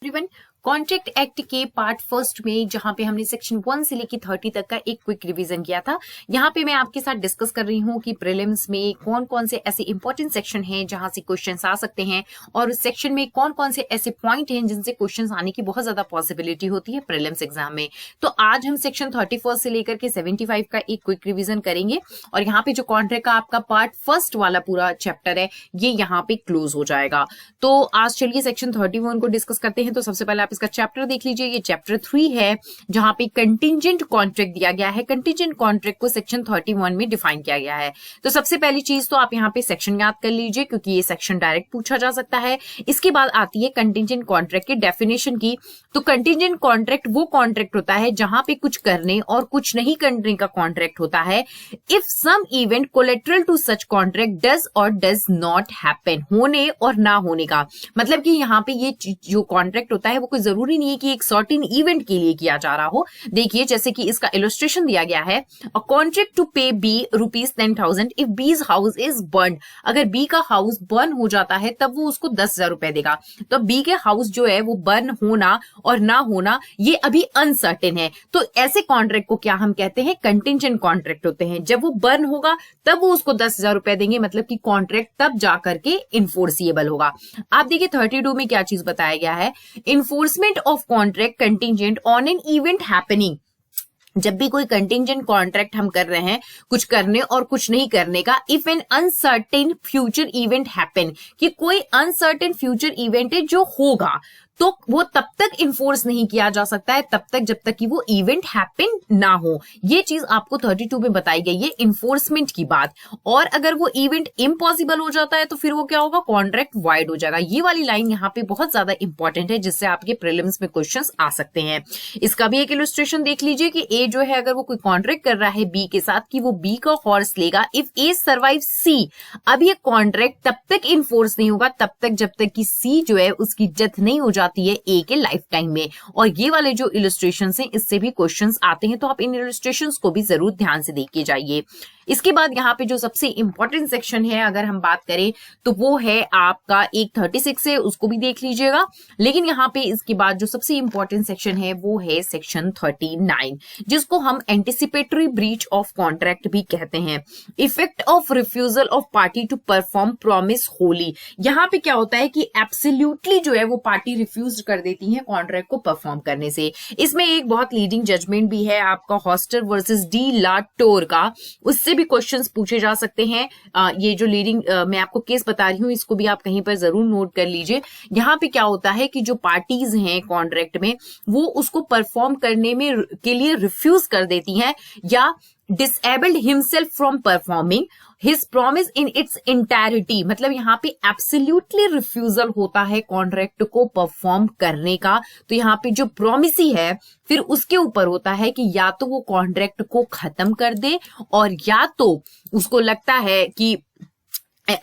Everyone. Contract act के part first में जहां पे हमने सेक्शन 1 से लेकर 30 तक का एक क्विक रिवीजन किया था, यहाँ पे मैं आपके साथ डिस्कस कर रही हूँ कि प्रीलिम्स में कौन कौन से ऐसे इंपॉर्टेंट सेक्शन हैं जहां से क्वेश्चंस आ सकते हैं और उस सेक्शन में कौन कौन से ऐसे पॉइंट हैं जिनसे क्वेश्चंस आने की बहुत ज्यादा पॉसिबिलिटी होती है प्रीलिम्स एग्जाम में। तो आज हम सेक्शन 31 से लेकर के 75 का एक क्विक रिविजन करेंगे और यहाँ पे जो कॉन्ट्रैक्ट का आपका पार्ट फर्स्ट वाला पूरा चैप्टर है ये यहाँ पे क्लोज हो जाएगा। तो आज चलिए सेक्शन 31 को डिस्कस करते हैं। तो सबसे पहले आप इसका चैप्टर देख लीजिए। ये चैप्टर 3 है जहां पे कंटिजेंट कॉन्ट्रैक्ट दिया गया है। कंटिजेंट कॉन्ट्रैक्ट को सेक्शन 31 में डिफाइन किया गया है। तो सबसे पहली चीज तो आप यहाँ पे सेक्शन याद कर लीजिए क्योंकि ये सेक्शन डायरेक्ट पूछा जा सकता है। इसके बाद आती है कंटिजेंट कॉन्ट्रैक्ट की डेफिनेशन की। तो कंटिजेंट कॉन्ट्रैक्ट वो कॉन्ट्रैक्ट होता है जहां पे कुछ करने और कुछ नहीं करने का कॉन्ट्रैक्ट होता है। If some event collateral to such contract does और डज नॉट हैपन, होने और ना होने का मतलब कि यहाँ पे ये जो कॉन्ट्रैक्ट होता है वो कोई जरूरी नहीं है कि एक सर्टेन इवेंट के लिए किया जा रहा हो। देखिए जैसे कि इसका इलस्ट्रेशन दिया गया है, अ कॉन्ट्रैक्ट टू पे बी ₹10,000 इफ बीज हाउस इज बर्न। अगर बी का हाउस बर्न हो जाता है तब वो उसको 10,000 रुपए देगा। तो बी के हाउस जो है वो बर्न होना और ना होना ये अभी अनसर्टेन है। तो ऐसे कॉन्ट्रैक्ट को क्या हम कहते हैं? कंटिजेंट कॉन्ट्रैक्ट होते हैं। जब वो बर्न होगा तब वो उसको 10,000 रुपए देंगे, मतलब कि कॉन्ट्रैक्ट तब जाकर के इन्फोर्सिएबल होगा। आप देखिए 32 में क्या चीज बताया गया है, enforcement of contract contingent on an event happening. जब भी कोई कंटिजेंट कॉन्ट्रैक्ट हम कर रहे हैं कुछ करने और कुछ नहीं करने का, if N uncertain future event happen, कि कोई अनसर्टेन फ्यूचर इवेंट है जो होगा तो वो तब तक इन्फोर्स नहीं किया जा सकता है तब तक जब तक कि वो इवेंट हैपन ना हो। ये चीज आपको 32 में बताई गई है, इन्फोर्समेंट की बात। और अगर वो इवेंट इम्पॉसिबल हो जाता है तो फिर वो क्या होगा? कॉन्ट्रैक्ट वाइड हो जाएगा। ये वाली लाइन यहाँ पे बहुत ज्यादा इंपॉर्टेंट है जिससे आपके प्रीलिम्स में क्वेश्चंस आ सकते हैं। इसका भी एक इलस्ट्रेशन देख लीजिए कि ए जो है अगर वो कोई कॉन्ट्रैक्ट कर रहा है बी के साथ कि वो बी का हॉर्स लेगा इफ ए सर्वाइव सी। अब ये कॉन्ट्रैक्ट तब तक इन्फोर्स नहीं होगा तब तक जब तक कि सी जो है उसकी डेथ नहीं हो जाती है ए के लाइफ टाइम में। और ये वाले जो इलस्ट्रेशंस हैं इससे भी क्वेश्चंस आते हैं, तो आप इन इलस्ट्रेशंस को भी जरूर ध्यान से देख के जाइए। इसके बाद यहाँ पे जो सबसे इंपॉर्टेंट सेक्शन है अगर हम बात करें तो वो है आपका एक 36 है, उसको भी देख लीजिएगा। लेकिन यहाँ पे इसके बाद जो सबसे इंपॉर्टेंट सेक्शन है वो है सेक्शन 39 जिसको हम एंटिसिपेटरी ब्रीच ऑफ कॉन्ट्रैक्ट भी कहते हैं। Effect of refusal of party to perform promise wholly. यहाँ पे क्या होता है कि एब्सोल्युटली जो है वो पार्टी रिफ्यूज कर देती है कॉन्ट्रैक्ट को परफॉर्म करने से। इसमें एक बहुत लीडिंग जजमेंट भी है आपका हॉस्टर वर्सेस डी ला टोर का, उससे भी क्वेश्चंस पूछे जा सकते हैं। ये जो लीडिंग मैं आपको केस बता रही हूँ इसको भी आप कहीं पर जरूर नोट कर लीजिए। यहाँ पे क्या होता है कि जो पार्टीज हैं कॉन्ट्रैक्ट में वो उसको परफॉर्म करने में के लिए रिफ्यूज कर देती हैं या disabled himself from performing his promise in its entirety। मतलब यहाँ पे absolutely refusal होता है कॉन्ट्रैक्ट को परफॉर्म करने का। तो यहाँ पे जो प्रॉमिसी है फिर उसके ऊपर होता है कि या तो वो कॉन्ट्रैक्ट को खत्म कर दे और या तो उसको लगता है कि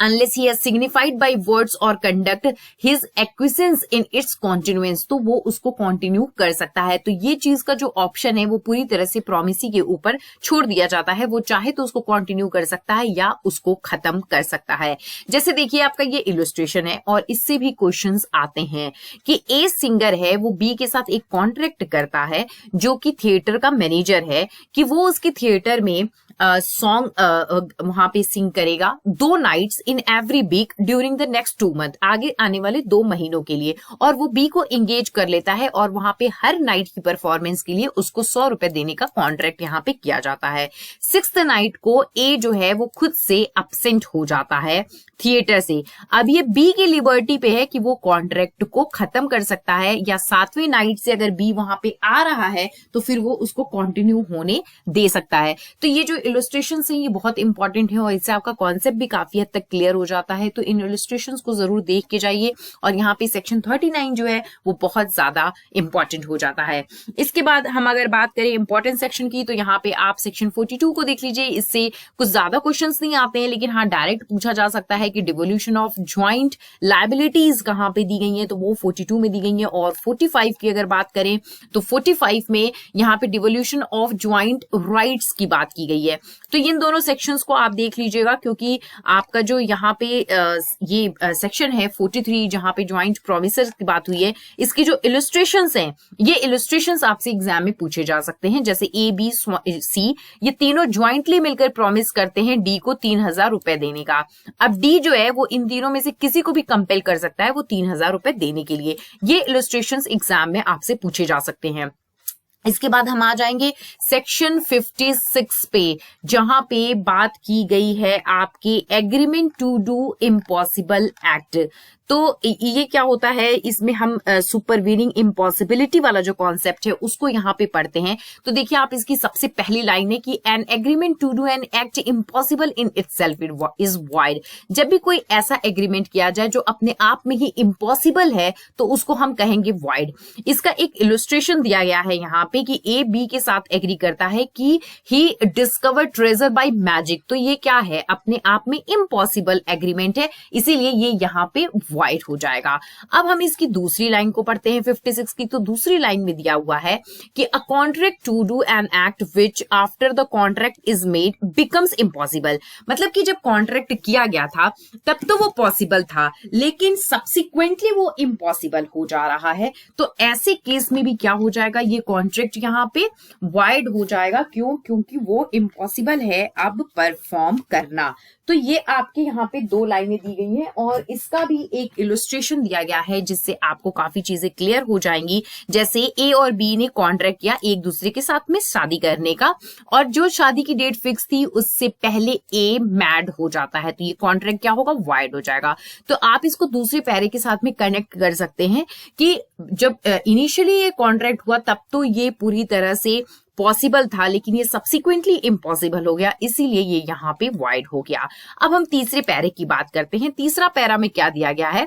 unless he has signified by words or conduct his acquiescence in its continuance, तो वो उसको कंटिन्यू कर सकता है। तो ये चीज का जो ऑप्शन है वो पूरी तरह से प्रॉमिसी के ऊपर छोड़ दिया जाता है। वो चाहे तो उसको कंटिन्यू कर सकता है या उसको खत्म कर सकता है। जैसे देखिए आपका ये इलस्ट्रेशन है और इससे भी क्वेश्चंस आते हैं कि ए सिंगर है वो बी के साथ एक कॉन्ट्रैक्ट करता है जो कि थिएटर का मैनेजर है कि वो उसके थिएटर में सॉन्ग वहां पे सिंग करेगा 2 nights in every week during the next 2 month, आगे आने वाले 2 महीनों के लिए। और वो बी को एंगेज कर लेता है और वहां पे हर नाइट की परफॉर्मेंस के लिए उसको 100 रुपए देने का कॉन्ट्रैक्ट यहाँ पे किया जाता है। 6th नाइट को ए जो है वो खुद से एब्सेंट हो जाता है थिएटर से। अब ये बी की लिबर्टी पे है कि वो कॉन्ट्रैक्ट को खत्म कर सकता है या 7वें नाइट से अगर बी वहां पे आ रहा है तो फिर वो उसको कंटिन्यू होने दे सकता है। तो ये जो इलस्ट्रेशंस हैं ये बहुत इंपॉर्टेंट है और इससे आपका कॉन्सेप्ट भी काफी हद तक क्लियर हो जाता है। तो इन इलस्ट्रेशंस को जरूर देख के जाइए और यहाँ पे सेक्शन 39 जो है वो बहुत ज्यादा इंपॉर्टेंट हो जाता है। इसके बाद हम अगर बात करें इंपॉर्टेंट सेक्शन की तो यहाँ पे आप सेक्शन 42 को देख लीजिए। इससे कुछ ज्यादा क्वेश्चंस नहीं आते हैं लेकिन हाँ डायरेक्ट पूछा जा सकता है कि डिवोल्यूशन ऑफ ज्वाइंट लायबिलिटीज कहाँ पे दी गई है, तो वो 42 में दी गई है। और 45 की अगर बात करें तो 45 में यहाँ पे डिवोल्यूशन ऑफ ज्वाइंट राइट्स की बात की गई है। है। तो इन दोनों सेक्शंस को आप देख लीजिएगा, क्योंकि आपका जो यहाँ पे ये सेक्शन है 43 जहाँ पे ज्वाइंट प्रोमिसेस की बात हुई है, इसकी जो इलस्ट्रेशंस हैं, ये इलस्ट्रेशंस आपसे एग्जाम में पूछे जा सकते हैं। जैसे ए बी सी ये तीनों ज्वाइंटली मिलकर प्रॉमिस करते हैं डी को 3,000 रुपए देने का। अब डी जो है वो इन तीनों में से किसी को भी कंपेल कर सकता है वो 3,000 रुपए देने के लिए। ये इलस्ट्रेशंस एग्जाम में आपसे पूछे जा सकते हैं। इसके बाद हम आ जाएंगे सेक्शन 56 पे, जहां पे बात की गई है आपके agreement to do impossible act. तो ये क्या होता है, इसमें हम सुपरवीनिंग इम्पॉसिबिलिटी वाला जो कॉन्सेप्ट है उसको यहाँ पे पढ़ते हैं। तो देखिए आप इसकी सबसे पहली लाइन है कि an agreement to do an act impossible in itself is void. जब भी कोई ऐसा एग्रीमेंट किया जाए जो अपने आप में ही इम्पॉसिबल है तो उसको हम कहेंगे वॉइड। इसका एक इलस्ट्रेशन दिया गया है यहाँ पे कि ए बी के साथ एग्री करता है कि ही डिस्कवर ट्रेजर बाय मैजिक। तो ये क्या है, अपने आप में इम्पॉसिबल एग्रीमेंट है, इसीलिए ये यहाँ पे वाइड हो जाएगा। अब हम इसकी दूसरी लाइन को पढ़ते हैं 56 की। तो दूसरी लाइन में दिया हुआ है कि a contract to do an act which after the contract is made becomes impossible. मतलब कि जब कॉन्ट्रैक्ट किया गया था तब तो वो पॉसिबल था, लेकिन सब्सिक्वेंटली वो इम्पॉसिबल हो जा रहा है। तो ऐसे केस में भी क्या हो जाएगा, ये कॉन्ट्रैक्ट यहाँ पे वाइड हो जाएगा। क्यों? क्योंकि वो इम्पॉसिबल है अब परफॉर्म करना। तो ये आपके यहाँ पे दो लाइनें दी गई हैं और इसका भी एक इलस्ट्रेशन दिया गया है जिससे आपको काफी चीजें क्लियर हो जाएंगी। जैसे ए और बी ने कॉन्ट्रैक्ट किया एक दूसरे के साथ में शादी करने का, और जो शादी की डेट फिक्स थी उससे पहले ए मैड हो जाता है, तो ये कॉन्ट्रैक्ट क्या होगा, वाइड हो जाएगा। तो आप इसको दूसरे पैरे के साथ में कनेक्ट कर सकते हैं कि जब इनिशियली ये कॉन्ट्रैक्ट हुआ तब तो ये पूरी तरह से पॉसिबल था, लेकिन ये सब्सिक्वेंटली इम्पॉसिबल हो गया, इसीलिए ये यहाँ पे वाइड हो गया। अब हम तीसरे पैरे की बात करते हैं। तीसरा पैरा में क्या दिया गया है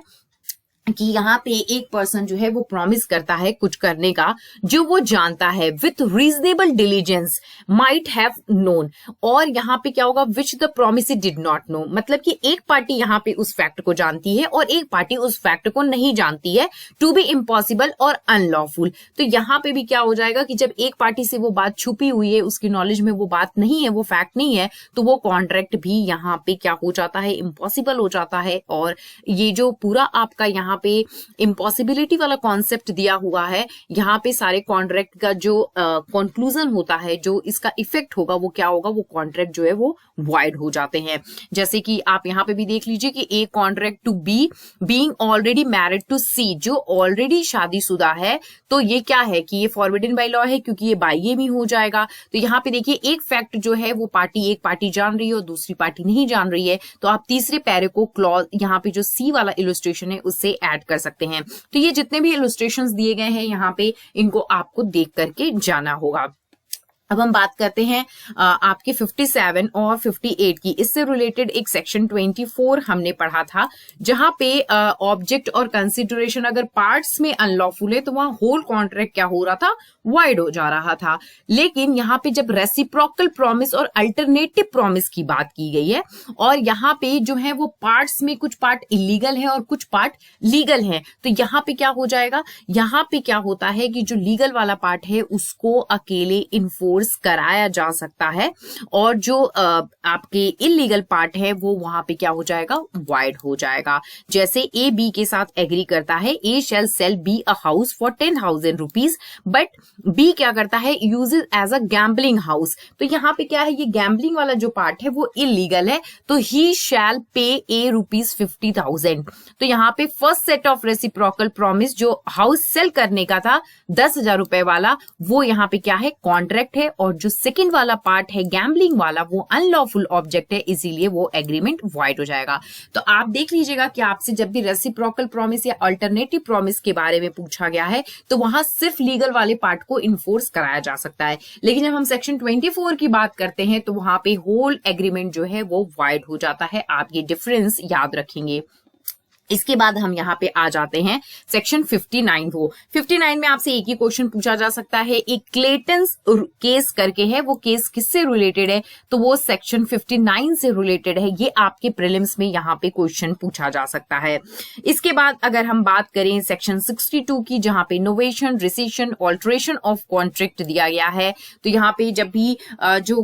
कि यहाँ पे एक पर्सन जो है वो प्रॉमिस करता है कुछ करने का जो वो जानता है with reasonable diligence might have known, और यहाँ पे क्या होगा, which the promise did not know. मतलब कि एक पार्टी यहाँ पे उस फैक्ट को जानती है और एक पार्टी उस फैक्ट को नहीं जानती है, टू बी इम्पॉसिबल और अनलॉफुल। तो यहाँ पे भी क्या हो जाएगा कि जब एक पार्टी से वो बात छुपी हुई है, उसकी नॉलेज में वो बात नहीं है, वो फैक्ट नहीं है, तो वो कॉन्ट्रैक्ट भी यहाँ पे क्या हो जाता है, इम्पॉसिबल हो जाता है। और ये जो पूरा आपका यहाँ पे इम्पॉसिबिलिटी वाला कॉन्सेप्ट दिया हुआ है, यहाँ पे सारे कॉन्ट्रैक्ट का जो कंक्लूजन होता है, जो इसका इफेक्ट होगा वो क्या होगा, वो कॉन्ट्रैक्ट जो है वो वाइड हो जाते हैं। जैसे कि आप यहाँ पे भी देख लीजिए कि A contract to B being already married to C, जो ऑलरेडी शादीशुदा है, तो ये क्या है कि ये फॉरबिडन बाय लॉ है क्योंकि ये बाय भी हो जाएगा। तो यहाँ पे देखिए एक फैक्ट जो है वो एक पार्टी जान रही है और दूसरी पार्टी नहीं जान रही है, तो आप तीसरे पैरे को क्लॉज यहाँ पे जो सी वाला इलस्ट्रेशन है उससे ऐड कर सकते हैं। तो ये जितने भी इलस्ट्रेशंस दिए गए हैं यहाँ पे, इनको आपको देख करके जाना होगा। अब हम बात करते हैं आपके 57 और 58 की। इससे रिलेटेड एक सेक्शन 24 हमने पढ़ा था, जहां पे ऑब्जेक्ट और कंसिडरेशन अगर पार्ट्स में अनलॉफुल है तो वहां होल कॉन्ट्रैक्ट क्या हो रहा था, वाइड हो जा रहा था। लेकिन यहाँ पे जब रेसिप्रोकल प्रॉमिस और अल्टरनेटिव प्रॉमिस की बात की गई है, और यहाँ पे जो है वो पार्ट्स में कुछ पार्ट इलीगल है और कुछ पार्ट लीगल है, तो यहाँ पे क्या हो जाएगा, यहाँ पे क्या होता है कि जो लीगल वाला पार्ट है उसको अकेले इन्फोर्स कराया जा सकता है, और जो आपके इलीगल पार्ट है वो वहां पे क्या हो जाएगा, वाइड हो जाएगा। जैसे ए बी के साथ एग्री करता है, A shall sell B a house for 10,000 rupees, but B क्या करता है, uses as a gambling house. तो यहाँ पे क्या है, ये गैम्बलिंग वाला जो पार्ट है वो इलीगल है, तो ही शैल पे ए रुपीज 50,000। तो यहाँ पे first set of reciprocal promise जो हाउस सेल करने का था 10,000 रुपए वाला, वो यहाँ पे क्या है, कॉन्ट्रैक्ट है, और जो सेकंड वाला पार्ट है गैम्बलिंग वाला वो अनलॉफुल ऑब्जेक्ट है, इसीलिए वो एग्रीमेंट वाइड हो जाएगा। तो आप देख लीजिएगा कि आपसे जब भी रेसिप्रोकल प्रॉमिस या अल्टरनेटिव प्रॉमिस के बारे में पूछा गया है तो वहां सिर्फ लीगल वाले पार्ट को इन्फोर्स कराया जा सकता है, लेकिन जब हम सेक्शन 24 की बात करते हैं तो वहां पे होल एग्रीमेंट जो है वो वाइड हो जाता है। आप ये डिफरेंस याद रखेंगे। इसके बाद हम यहाँ पे आ जाते हैं सेक्शन 59 को। 59 में आपसे एक ही क्वेश्चन पूछा जा सकता है, एक क्लेटन्स केस करके है, वो केस किससे रिलेटेड है, तो वो सेक्शन 59 से रिलेटेड है। ये आपके प्रीलिम्स में यहाँ पे क्वेश्चन पूछा जा सकता है। इसके बाद अगर हम बात करें सेक्शन 62 की, जहां पे innovation, recession, alteration of contract दिया गया है, तो यहाँ पे जब भी जो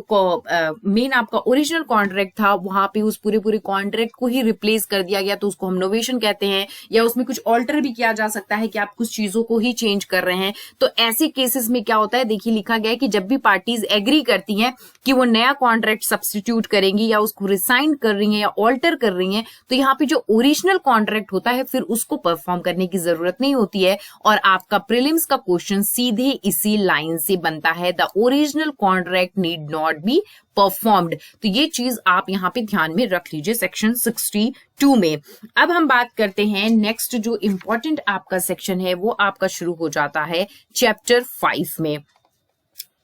मेन आपका ओरिजिनल कॉन्ट्रैक्ट था वहां पे उस पूरे कॉन्ट्रैक्ट को ही रिप्लेस कर दिया गया, तो उसको हम इनोवेशन कहते हैं। या उसमें कुछ ऑल्टर भी किया जा सकता है कि आप कुछ चीजों को ही चेंज कर रहे हैं। तो ऐसे केसेस में क्या होता है, देखिए लिखा गया है कि जब भी पार्टीज एग्री करती हैं कि वो नया कॉन्ट्रैक्ट सब्स्टिट्यूट करेंगी या उसको रिसाइन कर रही हैं या ऑल्टर कर रही हैं, तो यहाँ पे जो ओरिजिनल कॉन्ट्रैक्ट होता है फिर उसको परफॉर्म करने की जरूरत नहीं होती है और आपका प्रीलिम्स का क्वेश्चन सीधे इसी लाइन से बनता है, the original contract need not be performed. तो ये चीज आप यहाँ पे ध्यान में रख लीजिए सेक्शन 62 में। अब हम बात करते हैं नेक्स्ट जो इंपॉर्टेंट आपका सेक्शन है वो आपका शुरू हो जाता है चैप्टर 5 में।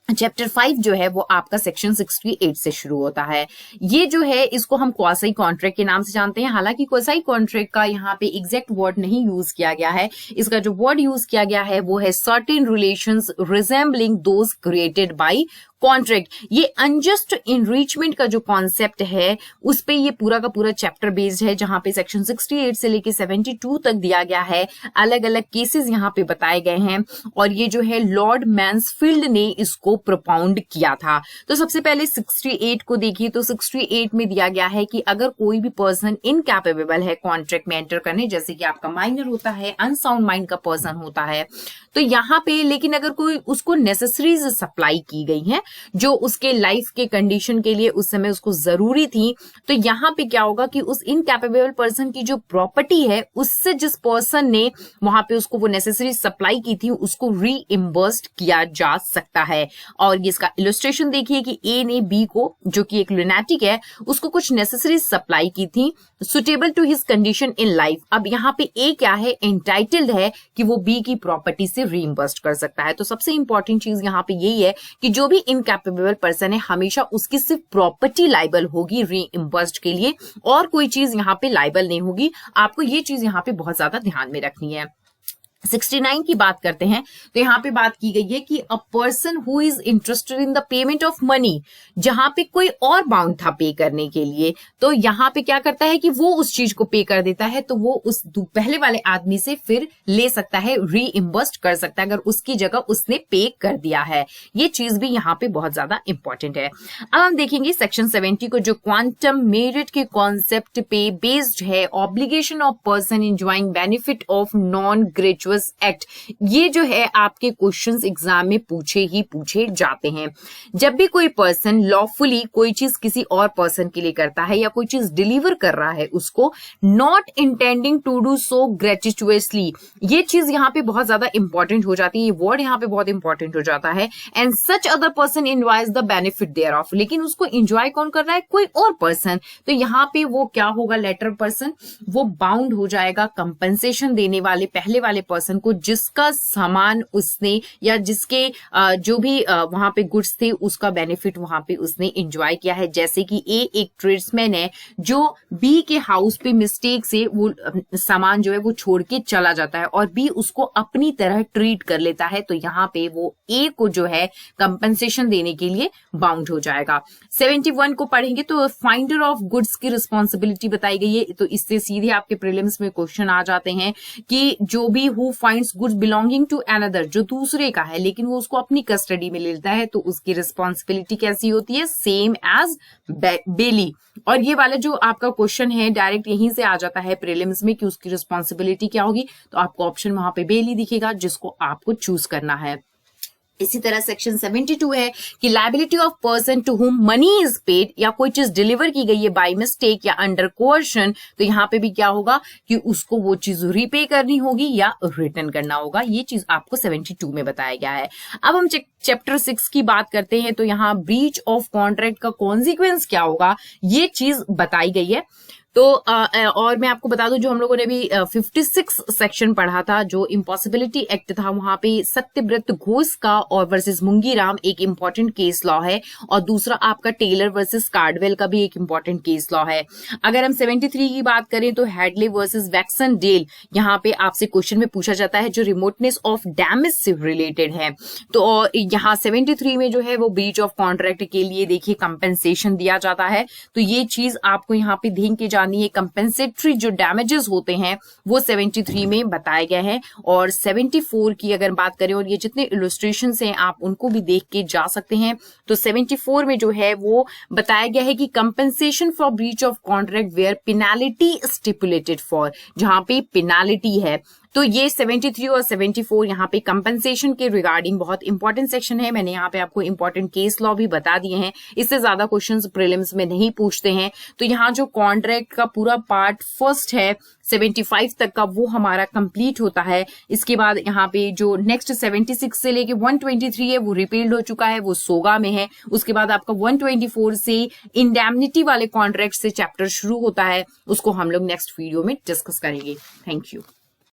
चैप्टर 5 जो है वो आपका सेक्शन 68 से शुरू होता है। ये जो है इसको हम क्वासी कॉन्ट्रैक्ट के नाम से जानते हैं। हालांकि क्वासी कॉन्ट्रैक्ट का यहाँ पे एग्जैक्ट वर्ड नहीं यूज किया गया है, इसका जो वर्ड यूज किया गया है वो है certain relations resembling those created by contract. ये अनजस्ट इनरिचमेंट का जो कॉन्सेप्ट है उस पे ये पूरा का पूरा चैप्टर बेस्ड है, जहां पे सेक्शन 68 से लेके 72 तक दिया गया है। अलग अलग केसेस यहाँ पे बताए गए हैं और ये जो है लॉर्ड मैन्सफील्ड ने इसको प्रोपाउंड किया था। तो सबसे पहले 68 को देखिए, तो 68 में दिया गया है कि अगर कोई भी पर्सन इनकैपेबल है कॉन्ट्रैक्ट में एंटर करने, जैसे कि आपका माइनर होता है, अनसाउंड माइंड का पर्सन होता है, तो यहाँ पे लेकिन अगर कोई उसको नेसेसरीज सप्लाई की गई है जो उसके लाइफ के कंडीशन के लिए उस समय उसको जरूरी थी, तो यहाँ पे क्या होगा कि उस इनकैपेबल पर्सन की जो प्रॉपर्टी है उससे जिस पर्सन ने वहां पे उसको वो नेसेसरी सप्लाई की थी उसको रीइम्बर्स्ड किया जा सकता है। और ये इसका इलस्ट्रेशन देखिए कि ए ने बी को, जो कि एक लुनेटिक है, उसको कुछ नेसेसरी सप्लाई की थी suitable to his condition in life. अब यहाँ पे ए क्या है, एंटाइटल्ड है कि वो बी की प्रॉपर्टी से रीइम्बर्स्ड कर सकता है। तो सबसे इंपॉर्टेंट चीज यहाँ पे यही है कि जो भी इनकैपेबल पर्सन है हमेशा उसकी सिर्फ प्रॉपर्टी लाइबल होगी रीइम्बर्स्ड के लिए, और कोई चीज यहाँ पे लाइबल नहीं होगी। आपको ये चीज यहाँ पे बहुत ज्यादा ध्यान में रखनी है। 69 की बात करते हैं, तो यहाँ पे बात की गई है कि a person who is interested in the payment of money, जहां पे कोई और बाउंड था पे करने के लिए, तो यहाँ पे क्या करता है कि वो उस चीज को पे कर देता है, तो वो उस पहले वाले आदमी से फिर ले सकता है, रीइम्बर्स्ड कर सकता है अगर उसकी जगह उसने पे कर दिया है। ये चीज भी यहाँ पे बहुत ज्यादा इंपॉर्टेंट है। अब हम देखेंगे सेक्शन 70 को, जो क्वांटम मेरिट के कॉन्सेप्ट पे बेस्ड है, obligation of person enjoying benefit of non graduate act. ये जो है आपके क्वेश्चंस एग्जाम में पूछे जाते हैं। जब भी कोई पर्सन लॉफुली कोई चीज किसी और पर्सन के लिए करता है या कोई चीज डिलीवर कर रहा है उसको, not intending to do so gratuitously, ये चीज यहाँ पे बहुत ज्यादा इंपॉर्टेंट हो जाती है, ये वर्ड यहाँ पे बहुत इंपॉर्टेंट हो जाता है। And such other person enjoys the benefit thereof, लेकिन उसको एंजॉय कौन कर रहा है, कोई और पर्सन। तो यहाँ पे वो क्या होगा, लेटर पर्सन, वो बाउंड हो जाएगा कंपनसेशन देने वाले पहले वाले पर्सन को, जिसका सामान उसने या जिसके जो भी वहां पे गुड्स थे उसका बेनिफिट वहां पे उसने एंजॉय किया है। जैसे कि ए एक ट्रेड्समैन है जो बी के हाउस पे मिस्टेक से वो सामान जो है वो छोड़ के चला जाता है और बी उसको अपनी तरह ट्रीट कर लेता है, तो यहाँ पे वो ए को जो है कंपनसेशन देने के लिए बाउंड हो जाएगा। 71 को पढ़ेंगे तो फाइंडर ऑफ गुड्स की रिस्पॉन्सिबिलिटी बताई गई है, तो इससे सीधे आपके प्रीलिम्स में क्वेश्चन आ जाते हैं कि जो भी who finds goods belonging to another, जो दूसरे का है लेकिन वो उसको अपनी कस्टडी में लेता है, तो उसकी रिस्पॉन्सिबिलिटी कैसी होती है, सेम एज बेली। और ये वाला जो आपका क्वेश्चन है डायरेक्ट यहीं से आ जाता है प्रीलिम्स में कि उसकी रिस्पॉन्सिबिलिटी क्या होगी, तो आपको ऑप्शन वहां पे बेली दिखेगा जिसको आपको चूज करना है। इसी तरह सेक्शन 72 है कि liability of person to whom money is paid, या कोई चीज डिलीवर की गई है बाय मिस्टेक या अंडर कोर्शन, तो यहाँ पे भी क्या होगा कि उसको वो चीज रीपे करनी होगी या रिटर्न करना होगा। ये चीज आपको 72 में बताया गया है। अब हम चैप्टर 6 की बात करते हैं, तो यहाँ ब्रीच ऑफ कॉन्ट्रैक्ट का कॉन्सिक्वेंस क्या होगा ये चीज बताई गई है। तो और मैं आपको बता दूं, जो हम लोगों ने भी 56 सेक्शन पढ़ा था, जो इम्पॉसिबिलिटी एक्ट था, वहां पे सत्यव्रत घोष का और वर्सेस मुंगीराम एक इंपॉर्टेंट केस लॉ है, और दूसरा आपका टेलर वर्सेस कार्डवेल का भी एक इंपॉर्टेंट केस लॉ है। अगर हम 73 की बात करें तो हेडले वर्सेस वैक्सनडेल, यहाँ पे आपसे क्वेश्चन में पूछा जाता है जो रिमोटनेस ऑफ डैमेज से रिलेटेड है। तो यहाँ 73 में जो है वो ब्रीच ऑफ कॉन्ट्रैक्ट के लिए देखिए कंपेंसेशन दिया जाता है। तो ये चीज आपको यहाँ पे ध्यान के जानी है, कंपेंसेटरी जो डैमेजेस होते हैं वो 73 में बताए गए हैं। और 74 की अगर बात करें, और ये जितने इलस्ट्रेशंस हैं आप उनको भी देख के जा सकते हैं, तो 74 में जो है वो बताया गया है कि compensation for breach of contract where penalty stipulated for, जहां पे पेनाल्टी है। तो ये 73 और 74 यहाँ पे कंपनसेशन के रिगार्डिंग बहुत इंपॉर्टेंट सेक्शन है। मैंने यहाँ पे आपको इंपॉर्टेंट केस लॉ भी बता दिए हैं, इससे ज्यादा क्वेश्चंस प्रीलिम्स में नहीं पूछते हैं। तो यहाँ जो कॉन्ट्रैक्ट का पूरा पार्ट फर्स्ट है 75 तक का, वो हमारा कंप्लीट होता है। इसके बाद यहाँ पे जो नेक्स्ट 76 से लेके 123 है वो रिपील्ड हो चुका है, वो सोगा में है। उसके बाद आपका 124 से इंडेमनिटी वाले कॉन्ट्रैक्ट से चैप्टर शुरू होता है, उसको हम लोग नेक्स्ट वीडियो में डिस्कस करेंगे। Thank you.